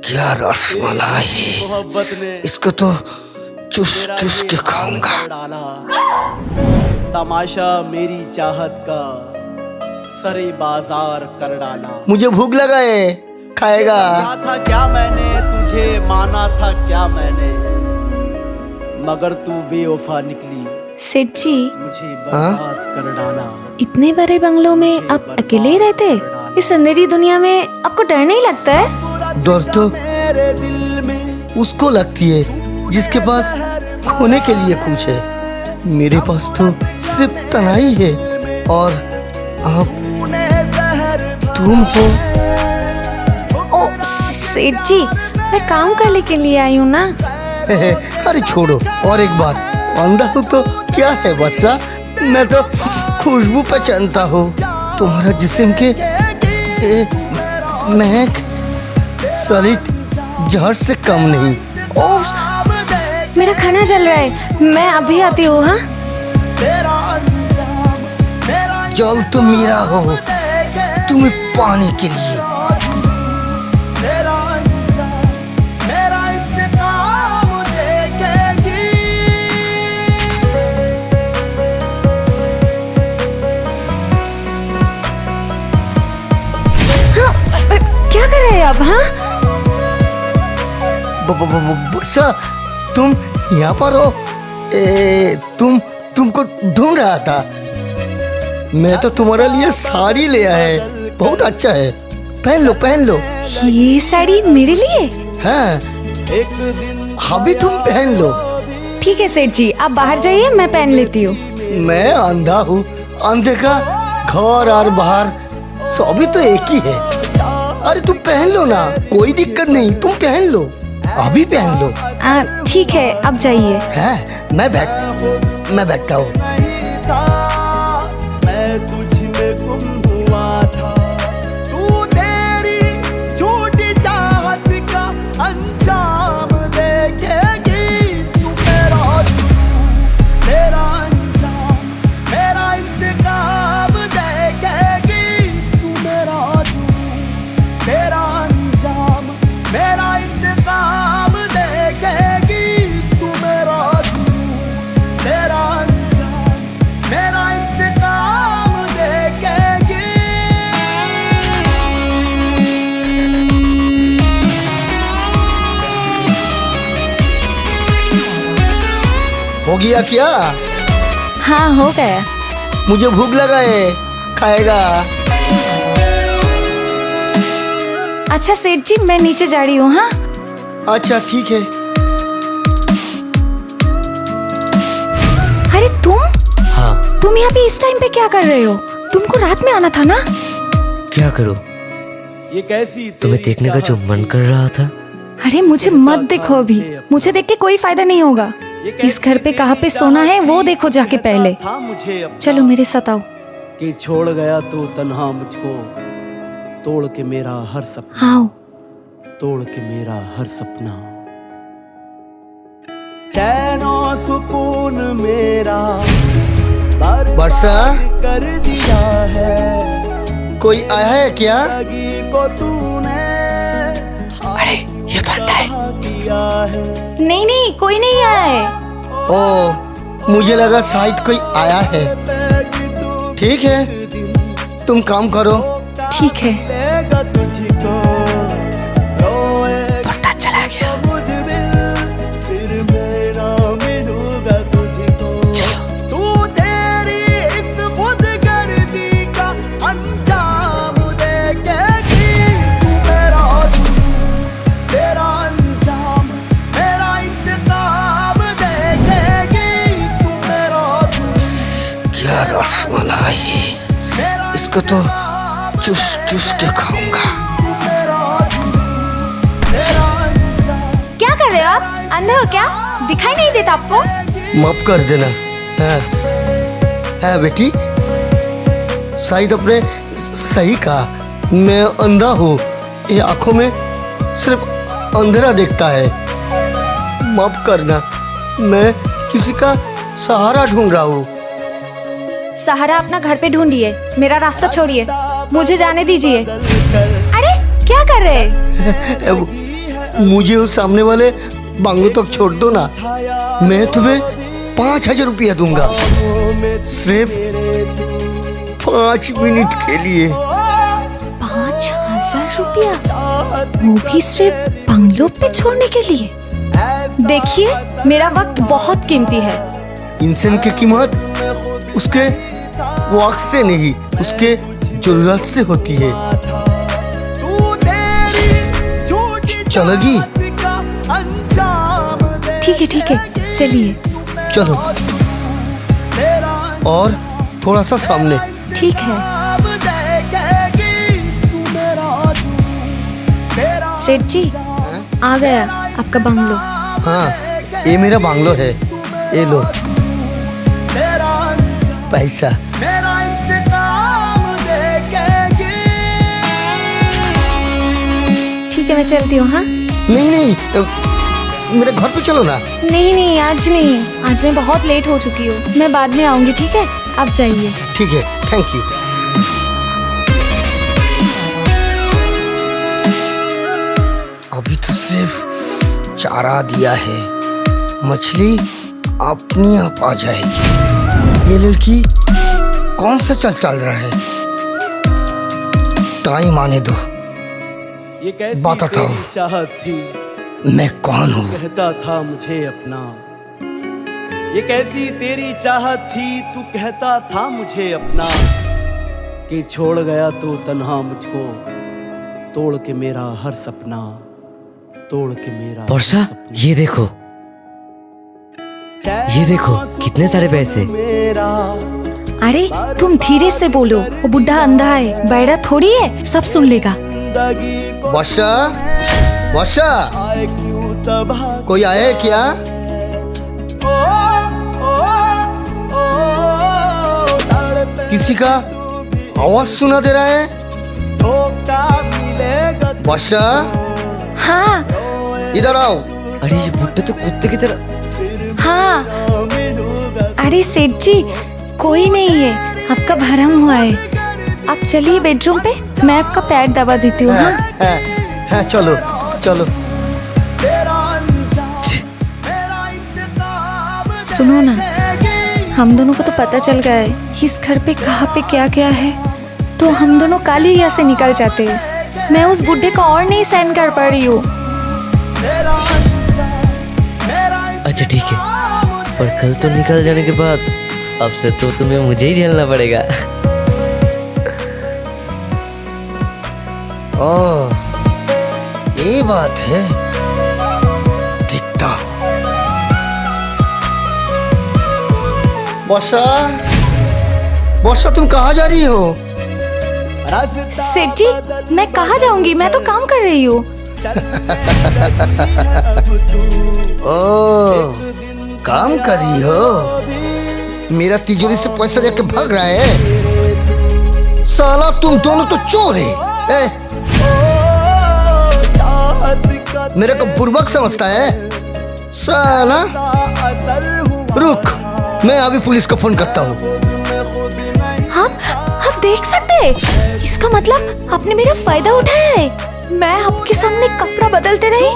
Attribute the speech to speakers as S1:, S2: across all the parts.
S1: क्या रसमलाई है,
S2: मोहब्बत ने
S1: इसको तो चुस चुस के खाऊंगा।
S2: तमाशा मेरी चाहत का सरे बाजार कर डाला।
S1: मुझे भूख लगा है, खाएगा?
S2: कहा था क्या मैंने तुझे, माना था क्या मैंने, मगर तू बेवफा निकली,
S3: सेठ जी
S2: मुझे बर्बाद कर डाला।
S3: इतने बड़े बंगलों में आप अकेले ही रहते? इस अंधेरी दुनिया में आपको डर नहीं लगता है?
S1: डर तो
S2: मेरे दिल में
S1: उसको लगती है जिसके पास खोने के लिए कुछ है। मेरे पास तो सिर्फ तन्हाई है, और आप तुम हो।
S3: ओ सेठ जी, मैं काम करने के लिए आई हूँ ना।
S1: अरे छोड़ो, और एक बात, अंधा हूँ तो क्या है बच्चा, मैं तो खुशबू पहचानता हूँ। तुम्हारा जिस्म के महक सलिट जहर से कम नहीं।
S3: ओह, मेरा खाना जल रहा है, मैं अभी आती हूँ। हाँ,
S1: जल तो मेरा हो, तुम्हें पानी के लिए।
S3: क्या कर रहे हैं आप? हाँ,
S1: बच्चा, तुम यहाँ पर हो? तुमको ढूंढ रहा था। मैं तो तुम्हारे लिए साड़ी ले आया है, बहुत अच्छा है, पहन लो पहन लो।
S3: ये साड़ी मेरे लिए?
S1: हाँ, अभी तुम पहन लो।
S3: ठीक है सेठ जी, आप बाहर जाइए, मैं पहन लेती हूँ।
S1: मैं अंधा हूँ, अंधे का घर और बाहर सभी तो एक ही है। अरे तुम पहन लो ना, कोई दिक्कत नहीं, तुम पहन लो, अभी पहन लो।
S3: ठीक है, अब जाइए।
S1: है, मैं बैठता हूँ।
S2: मैं तुझ में गुम हुआ था, तू तेरी झूठी चाहत का अंजाम देखेगी। तू मेरा तेरा अंजाम, मेरा इंतकाम देखेगी। तू मेरा तेरा अंजाम, मेरा इंतकाम देखेगी। तू मेरा तेरा अंजाम, मेरा इंतकाम देखेगी।
S1: हो गया क्या?
S3: हाँ, हो गया।
S1: मुझे भूख लगा है, खाएगा?
S3: अच्छा सेठ जी, मैं नीचे जा रही हूँ। हाँ,
S1: अच्छा ठीक है।
S3: अरे तुम?
S1: हाँ,
S3: तुम यहाँ पे इस टाइम पे क्या कर रहे हो? तुमको रात में आना था ना।
S1: क्या करूं?
S2: ये कैसी
S1: तुम्हें देखने का जो मन कर रहा था।
S3: अरे मुझे मत देखो अभी, मुझे देख के कोई फायदा नहीं होगा। इस घर पे कहाँ पे सोना है वो देखो जाके पहले। चलो मेरे साथ आओ।
S2: कि छोड़ गया तू तन्हा मुझको, तोड़ के मेरा हर सपना,
S3: आओ।
S2: तोड़ के मेरा हर सपना। चैनो सुकून मेरा
S1: वर्षा,
S2: कर दिया है।
S1: कोई आया है क्या?
S2: जिंदगी को तूने
S1: अरे ये तो अंधा है।
S2: किया है।
S3: नहीं नहीं, कोई नहीं आया है।
S1: ओ, मुझे लगा शायद कोई आया है। ठीक है, तुम काम करो।
S3: ठीक है।
S2: लेगा तुझको,
S1: पता चला गया।
S2: फिर मेरा मिलूंगा तुझको। तू तेरी इस खुदगर्दी का अंजाम देखेगी। तू मेरा तेरा अंजाम, मेरा इंतकाम देखेगी। तू मेरा
S1: क्या रसमलाई है, इसको तो चुस चुस के खाऊंगा।
S3: क्या कर रहे हो आप? अंधे हो क्या? दिखाई नहीं देता आपको?
S1: माफ कर देना। है बेटी, शायद अपने सही कहा, मैं अंधा हूँ, ये आंखों में सिर्फ अंधेरा देखता है। माफ करना, मैं किसी का सहारा ढूंढ रहा हूँ।
S3: सहारा अपना घर पे ढूंढिए, मेरा रास्ता छोड़िए, मुझे जाने दीजिए। अरे क्या कर रहे हैं?
S1: मुझे उस सामने वाले बंगलों तक छोड़ दो ना, मैं तुम्हें 5,000 रुपया दूंगा, सिर्फ 5 मिनट के लिए।
S3: 5,000 रुपया, वो भी सिर्फ बंगलो पे छोड़ने के लिए? देखिए, मेरा वक्त बहुत कीमती है।
S1: इंसान की कीमत उसके वक्त से नहीं, उसके जरूरत से होती है। चलोगी?
S3: ठीक है, चलिए।
S1: चलो, और थोड़ा सा सामने।
S3: ठीक है। सेठ जी, आ गया आपका बंगलो।
S1: हाँ, ये मेरा बंगलो है, ये लो पैसा।
S3: ठीक है, मैं चलती हूँ। हाँ,
S1: नहीं, मेरे घर पे चलो ना।
S3: नहीं, आज नहीं, आज मैं बहुत लेट हो चुकी हूँ। मैं बाद में आऊंगी, ठीक है? आप जाइए।
S1: ठीक है, थैंक यू। अभी तो सिर्फ चारा दिया है, मछली अपनी आप आ जाएगी। ये लड़की कौन सा चल रहा है? टाइम आने दो,
S2: ये कैसी
S1: बताता हूँ
S2: तेरी चाहत थी,
S1: मैं कौन हूँ।
S2: कहता था मुझे अपना। ये कैसी तेरी चाहत थी, तू कहता था मुझे अपना, कि छोड़ गया तू तन्हा मुझको, तोड़ के मेरा हर सपना, तोड़ के मेरा
S4: वर्षा, ये देखो कितने सारे पैसे।
S3: अरे तुम धीरे से बोलो, वो बुढ़ा अंधा है, बहरा थोड़ी है, सब सुन लेगा।
S1: वर्षा, कोई आया है क्या? किसी का आवाज सुना दे रहा है? वर्षा,
S3: हाँ
S1: इधर आओ।
S4: अरे ये बुड्ढा तो कुत्ते की तरह।
S3: हाँ, अरे सेठ जी, कोई नहीं है, आपका भरम हुआ है। आप चलिए बेडरूम पे, मैं आपका पैर दबा देती हूँ। हाँ,
S1: चलो।
S3: सुनो ना, हम दोनों को तो पता चल गया है इस घर पे कहाँ पे क्या क्या है, तो हम दोनों कल ही यहाँ से निकल जाते हैं। मैं उस बुढ़े को और नहीं सहन कर पा रही हूँ।
S4: अच्छा ठीक है, और कल तो निकल जाने के बाद अब से तो तुम्हें मुझे ही झेलना पड़ेगा।
S1: ओह, ये बात है, देखता हूँ। वर्षा, तुम कहाँ जा रही हो?
S3: सेठ जी, मैं कहाँ जाऊंगी, मैं तो काम कर रही हूँ।
S1: ओह, काम कर रही हो? मेरा तिजोरी से पैसा लेके भाग रहा है? साला तुम दोनों तो चोर है। मेरे को बुर्बक समझता है साला। रुक, मैं अभी पुलिस को फोन करता हूँ।
S3: आप देख सकते हैं, इसका मतलब आपने मेरा फायदा उठाया है। मैं आपके सामने कपड़ा बदलते रही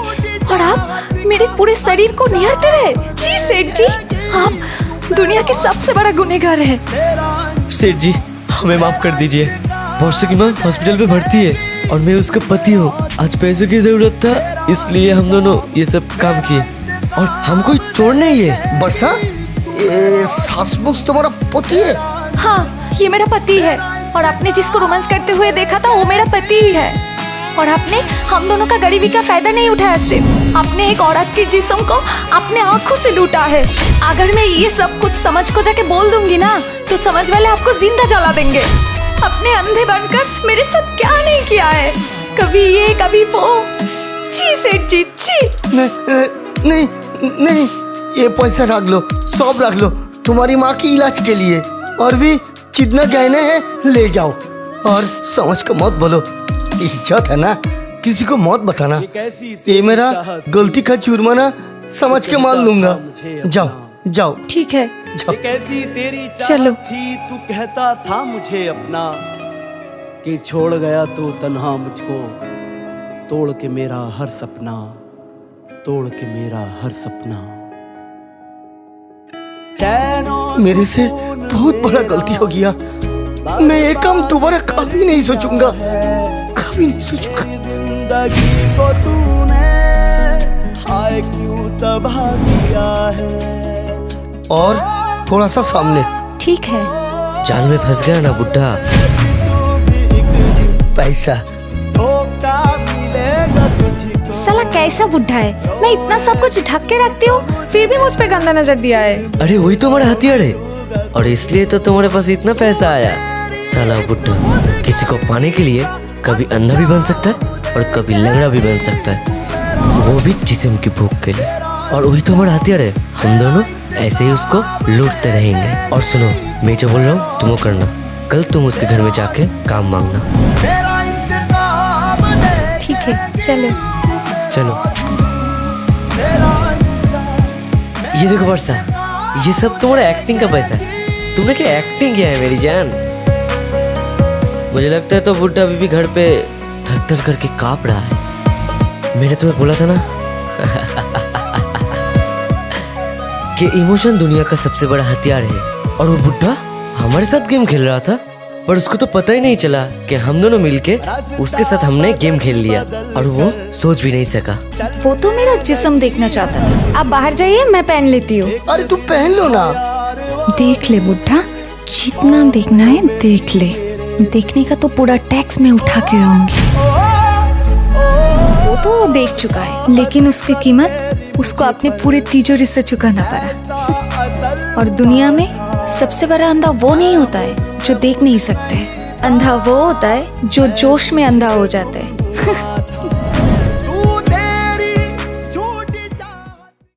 S3: और आप मेरे पूरे शरीर को निहारते रहे। जी सेठ जी, आप दुनिया के सबसे बड़ा गुनहगार हैं।
S4: सेठ जी, हमें माफ कर दीजिए। वर्षा की माँ हॉस्पिटल में भर्ती है और मैं उसका पति हूँ। आज पैसों की जरूरत था, इसलिए हम दोनों ये सब काम किए, और हम कोई चोर नहीं है।
S1: वर्षा, ये सचमुच तुम्हारा पति है?
S3: हाँ, ये मेरा पति है, और आपने जिसको रोमांस करते हुए देखा था वो मेरा पति ही है। और आपने हम दोनों का गरीबी का फायदा नहीं उठाया, सिर्फ आपने एक औरत के जिस्म को अपने आंखों से लूटा है। अगर मैं ये सब कुछ समझ को जाके बोल दूंगी ना, तो समझ वाले आपको जिंदा जला देंगे। अपने अंधे बनकर मेरे साथ क्या नहीं किया है, कभी ये कभी वो। जी सेठ जी, जी।
S1: नहीं, ये पैसा रख लो, सब रख लो, तुम्हारी माँ की इलाज के लिए। और भी जितना गहने हैं ले जाओ, और समझ को मत बोलो, इज्जत है ना, किसी को मत बताना। ये मेरा गलती का जुर्माना समझ के मान लूंगा। जाओ।
S3: ठीक है,
S2: ये कैसी तेरी
S3: चलो।
S2: चाहत थी, तू कहता था मुझे अपना, कि छोड़ गया तू तन्हा मुझको, तोड़ के मेरा हर सपना, तोड़ के मेरा हर सपना।
S1: मेरे से बहुत बड़ा गलती हो गया। मैं ये काम दोबारा कभी नहीं सोचूंगा, कभी नहीं सोचूंगा।
S2: जिंदगी को तूने हाय क्यों तबाह किया है।
S1: और थोड़ा सा सामने।
S3: ठीक है।
S4: जाल में फंस गया ना बुड्ढा।
S1: पैसा
S2: धोखा मिलेगा तुझको।
S3: साला कैसा बुढ़ा है, मैं इतना सब कुछ ढक के रखती हूँ फिर भी मुझ पे गंदा नजर दिया है।
S4: अरे वही तो हमारा हथियार है और इसलिए तो तुम्हारे पास इतना पैसा आया। साला बुड्ढा किसी को पाने के लिए कभी अंधा भी बन सकता है और कभी लंगड़ा भी बन सकता है, वो भी जिस्म की भूख के लिए। और वही तो हमारा हथियार है, हम दोनों ऐसे ही उसको लूटते रहेंगे। और सुनो, मैं जो बोल रहा हूँ तुम वो करना। कल तुम उसके घर में जाके काम मांगना।
S3: ठीक है चलो।
S4: चलो। ये देखो वर्षा, ये सब तुम्हारा एक्टिंग का पैसा है। तुमने क्या एक्टिंग किया है मेरी जान। मुझे लगता है तो बुड्ढा अभी भी घर पे थर-थर करके कांप रहा है। मैंने तुम्हें बोला था ना कि इमोशन दुनिया का सबसे बड़ा हथियार है। और वो बुड्ढा हमारे साथ गेम खेल रहा था पर उसको तो पता ही नहीं चला कि हम दोनों मिलके उसके साथ हमने गेम खेल लिया और वो सोच भी नहीं सका।
S3: वो तो मेरा जिस्म देखना चाहता था। आप बाहर जाइए, मैं पहन लेती हूँ।
S1: अरे तू पहन लो ना।
S3: देख ले बुड्ढा, जितना देखना है देख ले। देखने का तो पूरा टैक्स मैं उठा के रहूंगी। वो तो देख चुका है, लेकिन उसकी कीमत उसको अपने पूरे तिजोरी से चुकाना पड़ा। और दुनिया में सबसे बड़ा अंधा वो नहीं होता है जो देख नहीं सकते। अंधा वो होता है जो जोश में अंधा हो जाता है।